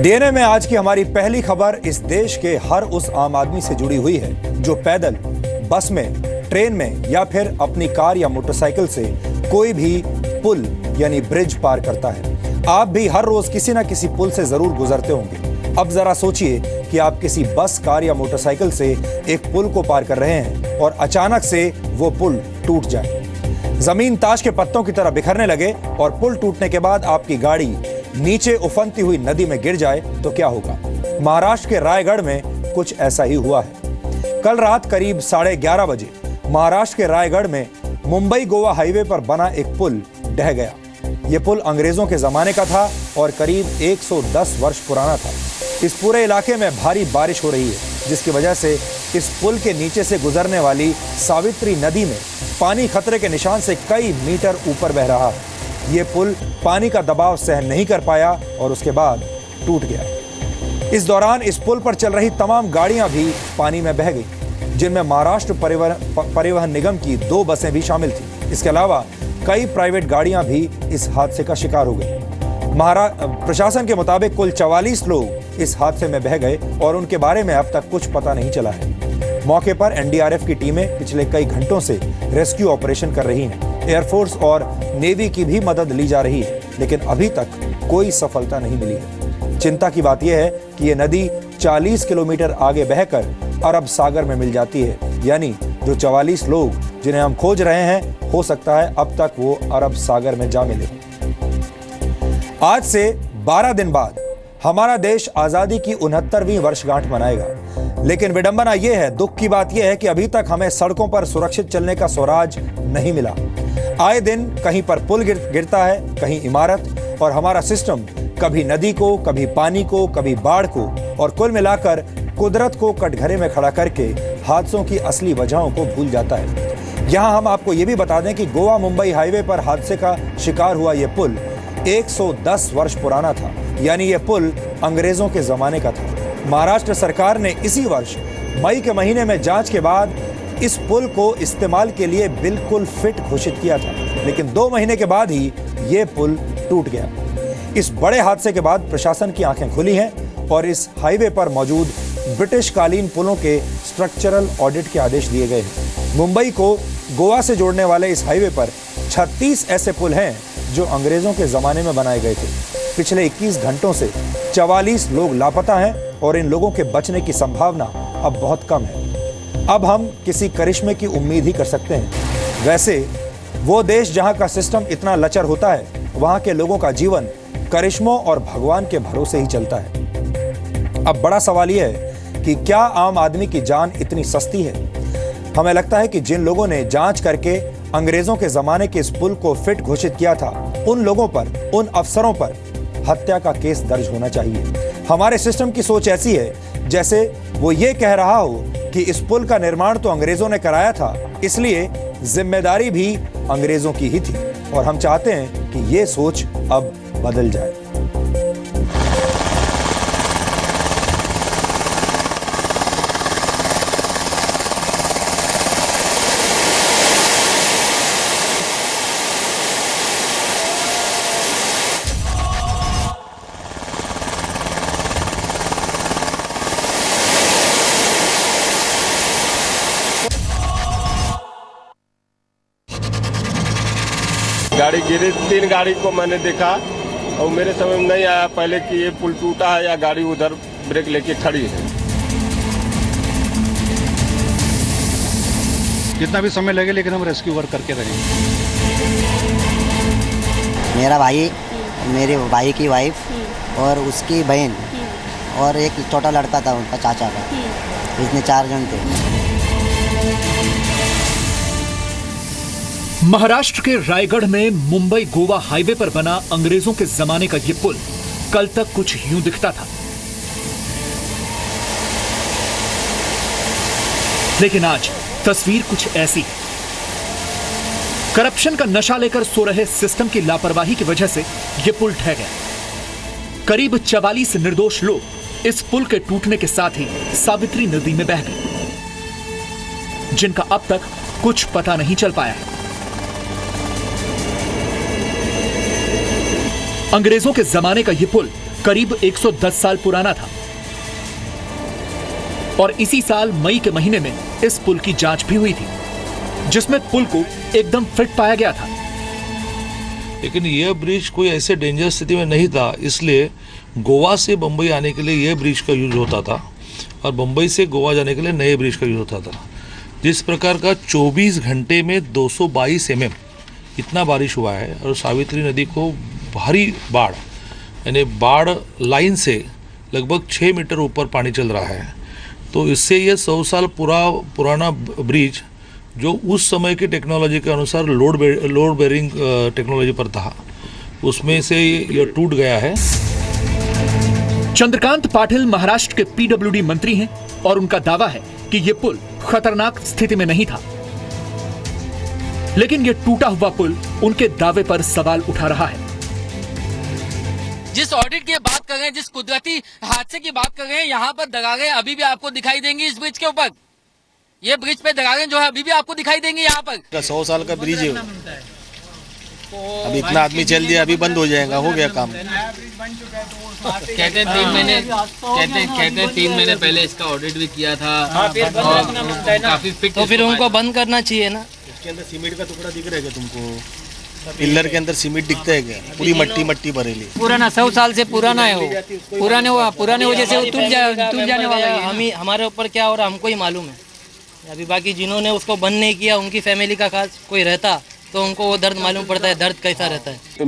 DNA में आज की हमारी पहली खबर इस देश के हर उस आम आदमी से जुड़ी हुई है जो पैदल, बस में, ट्रेन में या फिर अपनी कार या मोटरसाइकिल से कोई भी पुल यानी ब्रिज पार करता है। आप भी हर रोज किसी ना किसी पुल से जरूर गुजरते होंगे। अब जरा सोचिए कि आप किसी बस, कार या मोटरसाइकिल से एक पुल को पार कर रहे हैं और अचानक से वो पुल टूट जाए, जमीन ताश के पत्तों की तरह बिखरने लगे और पुल टूटने के बाद आपकी गाड़ी नीचे उफनती हुई नदी में गिर जाए तो क्या होगा। महाराष्ट्र के रायगढ़ में कुछ ऐसा ही हुआ है। कल रात करीब 11:30 बजे महाराष्ट्र के रायगढ़ में मुंबई गोवा हाईवे पर बना एक पुल ढह गया। यह पुल अंग्रेजों के जमाने का था और करीब 110 वर्ष पुराना था। इस पूरे इलाके में भारी बारिश हो रही है, जिसकी वजह से इस पुल के नीचे से गुजरने वाली सावित्री नदी में पानी खतरे के निशान से कई मीटर ऊपर बह रहा है। ये पुल पानी का दबाव सहन नहीं कर पाया और उसके बाद टूट गया। इस दौरान इस पुल पर चल रही तमाम गाड़ियां भी पानी में बह गई, जिनमें महाराष्ट्र परिवहन निगम की 2 बसें भी शामिल थी। इसके अलावा कई प्राइवेट गाड़ियां भी इस हादसे का शिकार हो गई। प्रशासन के मुताबिक कुल 44 लोग इस हादसे में बह गए और उनके बारे में अब तक कुछ पता नहीं चला है। मौके पर एनडीआरएफ की टीमें पिछले कई घंटों से रेस्क्यू ऑपरेशन कर रही हैं। एयरफोर्स और नेवी की भी मदद ली जा रही है, लेकिन अभी तक कोई सफलता नहीं मिली है। चिंता की बात यह है कि यह नदी 40 किलोमीटर आगे बहकर अरब सागर में मिल जाती है, यानी जो 44 लोग जिन्हें हम खोज रहे हैं, हो सकता है अब तक वो अरब सागर में जा मिले। आज से 12 दिन बाद हमारा देश आजादी की 69वीं वर्षगांठ मनाएगा, लेकिन विडंबना यह है, दुख की बात यह है कि अभी तक हमें सड़कों पर सुरक्षित चलने का स्वराज नहीं मिला। आए दिन कहीं पर पुल गिरता है, कहीं इमारत, और हमारा सिस्टम कभी नदी को, कभी पानी को, कभी बाढ़ को, और कुल मिलाकर कुदरत को कटघरे में खड़ा करके हादसों की असली वजहों को भूल जाता है। यहां हम आपको यह भी बता दें कि गोवा मुंबई हाईवे पर हादसे का शिकार हुआ यह पुल 110 वर्ष पुराना था, यानी यह पुल अंग्रेजों के जमाने का था। महाराष्ट्र सरकार ने इसी वर्ष मई के महीने में जांच के बाद इस पुल को इस्तेमाल के लिए बिल्कुल फिट घोषित किया था, लेकिन 2 महीने के बाद ही यह पुल टूट गया। इस बड़े हादसे के बाद प्रशासन की आंखें खुली हैं और इस हाईवे पर मौजूद ब्रिटिश कालीन पुलों के स्ट्रक्चरल ऑडिट के आदेश दिए गए हैं। मुंबई को गोवा से जोड़ने वाले इस हाईवे पर 36 ऐसे पुल हैं जो अंग्रेजों के जमाने में बनाए गए थे। पिछले 21 घंटों से 44 लोग लापता हैं और इन लोगों के बचने की संभावना अब बहुत कम है। अब हम किसी करिश्मे की उम्मीद ही कर सकते हैं। वैसे वो देश जहां का सिस्टम इतना लचर होता है, वहां के लोगों का जीवन करिश्मों और भगवान के भरोसे ही चलता है। अब बड़ा सवाल यह है कि क्या आम आदमी की जान इतनी सस्ती है? हमें लगता है कि जिन लोगों ने जांच करके अंग्रेजों के जमाने के इस पुल को फिट घोषित किया था, उन लोगों पर, उन अफसरों पर हत्या का केस दर्ज होना चाहिए। हमारे सिस्टम की सोच ऐसी है जैसे वो ये कह रहा हो कि इस पुल का निर्माण तो अंग्रेजों ने कराया था, इसलिए जिम्मेदारी भी अंग्रेजों की ही थी, और हम चाहते हैं कि ये सोच अब बदल जाए। गाड़ी गिरी, 3 गाड़ी को मैंने देखा और मेरे समझ में नहीं आया पहले कि ये पुल टूटा है या गाड़ी उधर ब्रेक लेके खड़ी है। कितना भी समय लगे लेकिन हम रेस्क्यू वर्क करके रहेंगे। मेरा भाई, मेरे भाई की वाइफ और उसकी बहन और एक छोटा लड़का था उनका चाचा का, इसने 4 जन थे। महाराष्ट्र के रायगढ़ में मुंबई गोवा हाईवे पर बना अंग्रेजों के जमाने का यह पुल कल तक कुछ यूं दिखता था, लेकिन आज तस्वीर कुछ ऐसी है। करप्शन का नशा लेकर सो रहे सिस्टम की लापरवाही की वजह से यह पुल ढह गया। करीब 44 निर्दोष लोग इस पुल के टूटने के साथ ही सावित्री नदी में बह गए, जिनका अब तक कुछ पता नहीं चल पाया है। अंग्रेजों के जमाने का यह पुल करीब 110 साल पुराना था और इसी साल मई के महीने में इस पुल की जांच भी हुई थी, जिसमें पुल को एकदम फिट पाया गया था। लेकिन यह ब्रिज कोई ऐसे डेंजर स्थिति में नहीं था, इसलिए गोवा से बम्बई आने के लिए यह ब्रिज का यूज होता था और बम्बई से गोवा जाने के लिए नए ब्रिज का यूज होता था। जिस प्रकार का 24 घंटे में 222 mm इतना बारिश हुआ है और सावित्री नदी को भारी बाढ़, यानी बाढ़ लाइन से लगभग 6 मीटर ऊपर पानी चल रहा है, तो इससे यह 100 साल पुराना ब्रिज जो उस समय की टेक्नोलॉजी के अनुसार लोड बेरिंग टेक्नोलॉजी पर था, उसमें से यह टूट गया है। चंद्रकांत पाटिल महाराष्ट्र के पीडब्ल्यूडी मंत्री हैं और उनका दावा है कि यह पुल खतरनाक स्थिति में नहीं था, लेकिन यह टूटा हुआ पुल उनके दावे पर सवाल उठा रहा है। जिस ऑडिट की बात कर रहे हैं, जिस कुदरती हादसे की बात कर रहे हैं, यहाँ पर दरारें अभी भी आपको दिखाई देंगी इस ब्रिज के ऊपर। ये ब्रिज पे दरारें जो है अभी भी आपको दिखाई देंगी यहाँ पर। 100 साल का ब्रिज है, अभी इतना आदमी चल दिया, अभी बंद हो जाएगा, हो गया काम। कहते हैं 3 महीने पहले इसका ऑडिट भी किया था और काफी फिट, तो फिर उनको बंद करना चाहिए ना। इसके अंदर सीमेंट का टुकड़ा दिख रहा है तुमको? पिलर के अंदर सीमेंट दिखता है क्या? पूरी मट्टी भरेली। पुराना 100 साल से पुराना है वो, पुराने वजह से वो टूट जाने वाला है। हमारे ऊपर क्या हो रहा हमको ही मालूम है। अभी बाकी जिन्होंने उसको बंद नहीं किया, उनकी फैमिली का खास कोई रहता तो उनको वो दर्द मालूम पड़ता है, दर्द कैसा रहता है। तो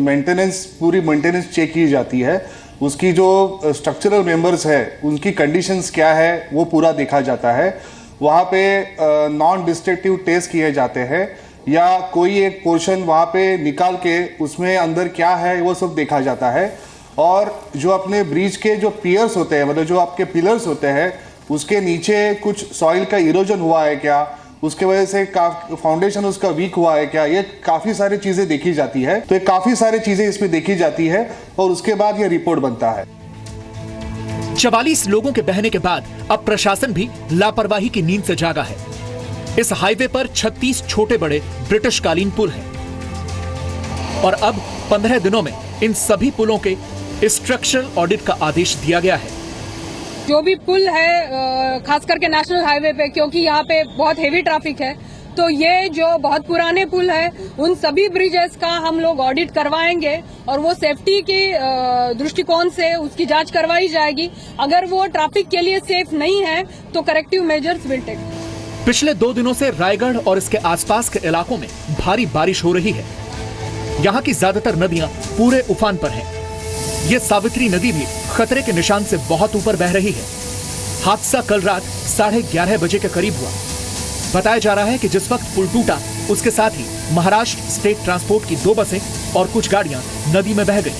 पूरी मेंटेनेंस चेक की जाती है, उसकी जो स्ट्रक्चरल मेंबर्स है उनकी कंडीशंस क्या है वो पूरा देखा जाता है। वहाँ पे नॉन डिस्ट्रक्टिव टेस्ट किए जाते हैं या कोई एक पोर्शन वहाँ पे निकाल के उसमें अंदर क्या है वो सब देखा जाता है। और जो अपने ब्रिज के जो पियर्स होते हैं, मतलब जो आपके पिलर्स होते हैं, उसके नीचे कुछ सॉइल का इरोजन हुआ है क्या, उसके वजह से फाउंडेशन उसका वीक हुआ है क्या, ये काफी सारी चीजें देखी जाती है। तो ये काफी सारी चीजें इसमें देखी जाती है और उसके बाद ये रिपोर्ट बनता है। 44 लोगों के बहने के बाद अब प्रशासन भी लापरवाही की नींद से जागा है। इस हाईवे पर 36 छोटे बड़े ब्रिटिश कालीन पुल हैं और अब 15 दिनों में इन सभी पुलों के स्ट्रक्चरल ऑडिट का आदेश दिया गया है। जो भी पुल है खास करके नेशनल हाईवे पे, क्योंकि यहाँ पे बहुत हेवी ट्रैफिक है, तो ये जो बहुत पुराने पुल है उन सभी ब्रिजेस का हम लोग ऑडिट करवाएंगे और वो सेफ्टी के दृष्टिकोण से उसकी जांच करवाई जाएगी। अगर वो ट्रैफिक के लिए सेफ नहीं है तो करेक्टिव मेजर्स विल टेक। पिछले 2 दिनों से रायगढ़ और इसके आसपास के इलाकों में भारी बारिश हो रही है। यहाँ की ज्यादातर नदियां पूरे उफान पर हैं। ये सावित्री नदी भी खतरे के निशान से बहुत ऊपर बह रही है। हादसा कल रात 11:30 बजे के करीब हुआ। बताया जा रहा है कि जिस वक्त पुल टूटा उसके साथ ही महाराष्ट्र स्टेट ट्रांसपोर्ट की 2 बसें और कुछ गाड़ियां नदी में बह गई।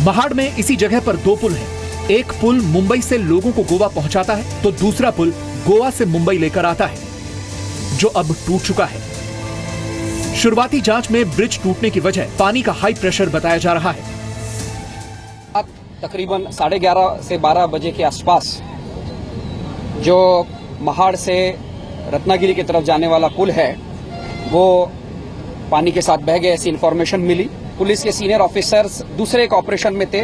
महाड़ में इसी जगह पर 2 पुल हैं। एक पुल मुंबई से लोगों को गोवा पहुंचाता है तो दूसरा पुल गोवा से मुंबई लेकर आता है, जो अब टूट चुका है। शुरुआती जांच में ब्रिज टूटने की वजह पानी का हाई प्रेशर बताया जा रहा है। तकरीबन 11:30 से 12 बजे के आसपास जो महाड़ से रत्नागिरी की तरफ जाने वाला पुल है वो पानी के साथ बह गए, ऐसी इन्फॉर्मेशन मिली। पुलिस के सीनियर ऑफिसर्स दूसरे एक ऑपरेशन में थे,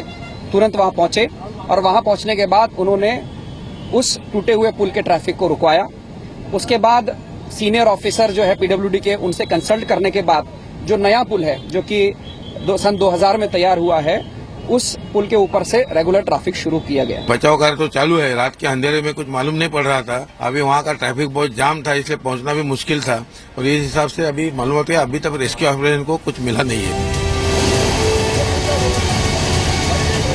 तुरंत वहां पहुंचे और वहां पहुंचने के बाद उन्होंने उस टूटे हुए पुल के ट्रैफिक को रुकवाया। उसके बाद सीनियर ऑफिसर जो है पीडब्ल्यूडी के, उनसे कंसल्ट करने के बाद जो नया पुल है जो कि सन 2000 में तैयार हुआ है, उस पुल के ऊपर से रेगुलर ट्रैफिक शुरू किया गया। बचाव कार्य तो चालू है। रात के अंधेरे में कुछ मालूम नहीं पड़ रहा था। अभी वहाँ का ट्रैफिक बहुत जाम था, इसलिए पहुँचना भी मुश्किल था और इस हिसाब से अभी मालूम होता है अभी तक रेस्क्यू ऑपरेशन को कुछ मिला नहीं है।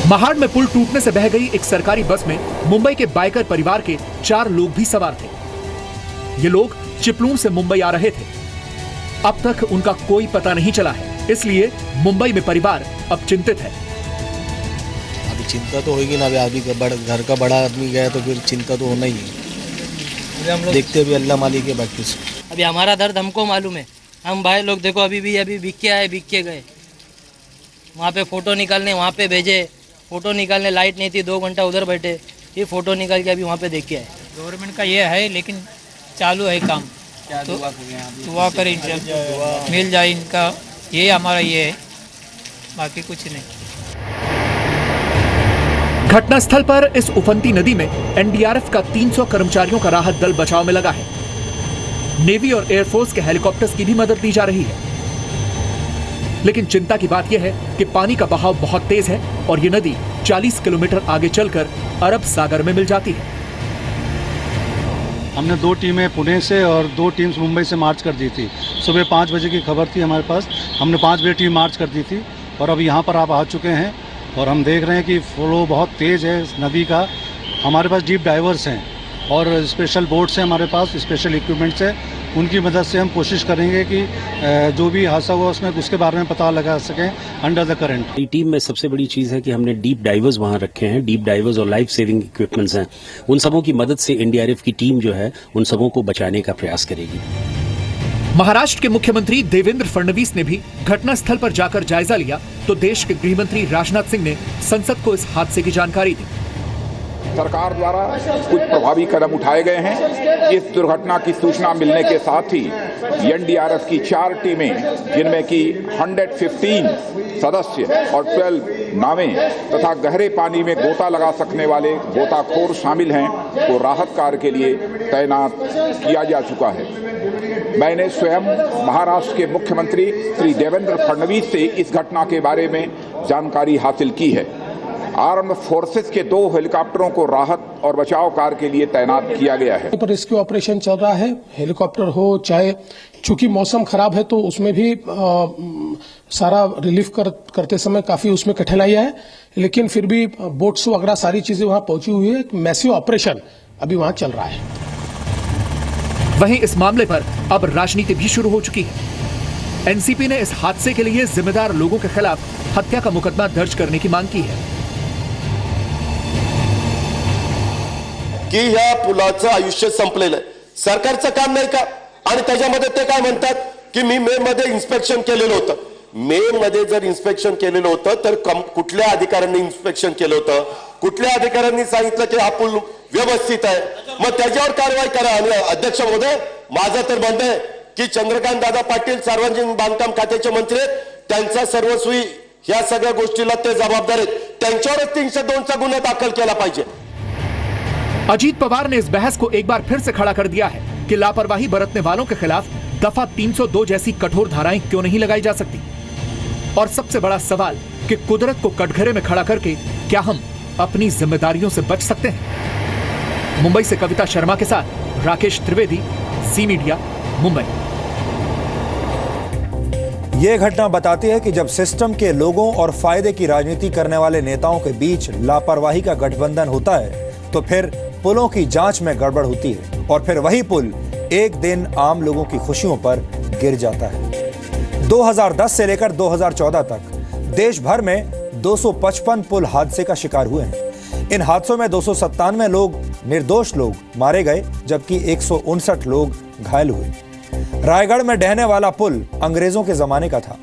महाड़ में पुल टूटने से बह गई एक सरकारी बस में मुंबई के बाइकर परिवार के 4 लोग भी सवार थे। ये लोग चिपलून से मुंबई आ रहे थे। अब तक उनका कोई पता नहीं चला है, इसलिए मुंबई में परिवार अब चिंतित है। अभी चिंता तो होगी ना, अभी घर का बड़ा आदमी गया तो फिर चिंता तो होना ही है। देखते भी अल्लाह मालिक है बाकी से। अभी हमारा दर्द हमको मालूम है। हम भाई लोग देखो अभी बिक के आए, बिक के गए। वहाँ पे फोटो निकालने वहाँ पे भेजे, फोटो निकालने लाइट नहीं थी, 2 घंटा उधर बैठे, ये फोटो निकाल के अभी वहाँ पे देख के आए। गवर्नमेंट का ये है, लेकिन चालू है काम। तो दुआ करें मिल जाए इनका, ये हमारा ये है, बाकी कुछ नहीं। घटनास्थल पर इस उफनती नदी में एनडीआरएफ का 300 कर्मचारियों का राहत दल बचाव में लगा है। नेवी और एयरफोर्स के हेलीकॉप्टर्स की भी मदद ली जा रही है। लेकिन चिंता की बात यह है कि पानी का बहाव बहुत तेज है और ये नदी 40 किलोमीटर आगे चलकर अरब सागर में मिल जाती है। हमने 2 टीमें पुणे से और 2 टीम्स मुंबई से मार्च कर दी थी। सुबह 5 बजे की खबर थी हमारे पास, हमने 5 बजे टीम मार्च कर दी थी और अब यहाँ पर आप आ चुके हैं और हम देख रहे हैं कि फ्लो बहुत तेज़ है इस नदी का। हमारे पास डीप डाइवर्स हैं और स्पेशल बोट्स हैं हमारे पास, स्पेशल इक्विपमेंट्स हैं। उनकी मदद से हम कोशिश करेंगे कि जो भी हादसा हुआ उसमें उसके बारे में पता लगा सकें अंडर द करंट। टीम में सबसे बड़ी चीज़ है कि हमने डीप डाइवर्स वहाँ रखे हैं। डीप डाइवर्स और लाइफ सेविंग इक्विपमेंट्स हैं। उन सबों की मदद से एनडीआरएफ की टीम जो है उन सबों को बचाने का प्रयास करेगी। महाराष्ट्र के मुख्यमंत्री देवेंद्र फडणवीस ने भी घटनास्थल पर जाकर जायजा लिया तो देश के गृह मंत्री राजनाथ सिंह ने संसद को इस हादसे की जानकारी दी। सरकार द्वारा कुछ प्रभावी कदम उठाए गए हैं। इस दुर्घटना की सूचना मिलने के साथ ही एनडीआरएफ की 4 टीमें, जिनमें कि 115 सदस्य और 12 नावें तथा गहरे पानी में गोता लगा सकने वाले गोताखोर शामिल हैं, को राहत कार्य के लिए तैनात किया जा चुका है। मैंने स्वयं महाराष्ट्र के मुख्यमंत्री श्री देवेंद्र फडणवीस से इस घटना के बारे में जानकारी हासिल की है। आर्म्ड फोर्सेस के 2 हेलीकॉप्टरों को राहत और बचाव कार्य के लिए तैनात किया गया है। पर रेस्क्यू ऑपरेशन चल रहा है, हेलीकॉप्टर हो चाहे, चूंकि मौसम खराब है तो उसमें भी सारा रिलीफ करते समय काफी उसमें कठिनाइयां है, लेकिन फिर भी बोट्स वगैरह सारी चीजें वहां पहुंची हुई है। मैसिव ऑपरेशन अभी वहां चल रहा है। वहीं इस मामले पर अब राजनीति भी शुरू हो चुकी है। एनसीपी ने इस हादसे के लिए जिम्मेदार लोगों के खिलाफ हत्या का मुकदमा दर्ज करने की मांग की है की ह्या पुलाचं आयुष्य संपलेलं आहे, सरकारचं काम नाही का? आणि त्याच्यामध्ये ते काय म्हणतात की मी मे मध्ये इन्स्पेक्शन केलेलं होतं। मे मध्ये जर इन्स्पेक्शन केलेलं होतं तर कुठल्या अधिकाऱ्यांनी इन्स्पेक्शन केलं होतं? कुठल्या अधिकाऱ्यांनी सांगितलं की हा पूल व्यवस्थित आहे? मग त्याच्यावर कारवाई करा। आणि अध्यक्ष महोदय, माझं तर म्हणणं आहे की चंद्रकांत दादा पाटील सार्वजनिक बांधकाम खात्याचे मंत्री आहेत, त्यांचा सर्वस्वी ह्या सगळ्या गोष्टीला ते जबाबदार आहेत, त्यांच्यावरच 302 चा गुन्हा दाखल केला पाहिजे। अजीत पवार ने इस बहस को एक बार फिर से खड़ा कर दिया है कि लापरवाही बरतने वालों के खिलाफ दफा 302 जैसी कठोर धाराएं क्यों नहीं लगाई जा सकती। और सबसे बड़ा सवाल कि कुदरत को कटघरे में खड़ा करके क्या हम अपनी जिम्मेदारियों से बच सकते हैं। मुंबई से कविता शर्मा के साथ राकेश त्रिवेदी, सी मीडिया, मुंबई। यह घटना बताती है कि जब सिस्टम के लोगों और फायदे की राजनीति करने वाले नेताओं के बीच लापरवाही का गठबंधन होता है तो फिर पुलों की जांच में गड़बड़ होती है और फिर वही पुल एक दिन आम लोगों की खुशियों पर गिर जाता है। 2010 से लेकर 2014 तक देश भर में 255 पुल हादसे का शिकार हुए हैं। इन हादसों में 297 लोग निर्दोष लोग मारे गए जबकि 159 लोग घायल हुए। रायगढ़ में ढहने वाला पुल अंग्रेजों के जमाने का था।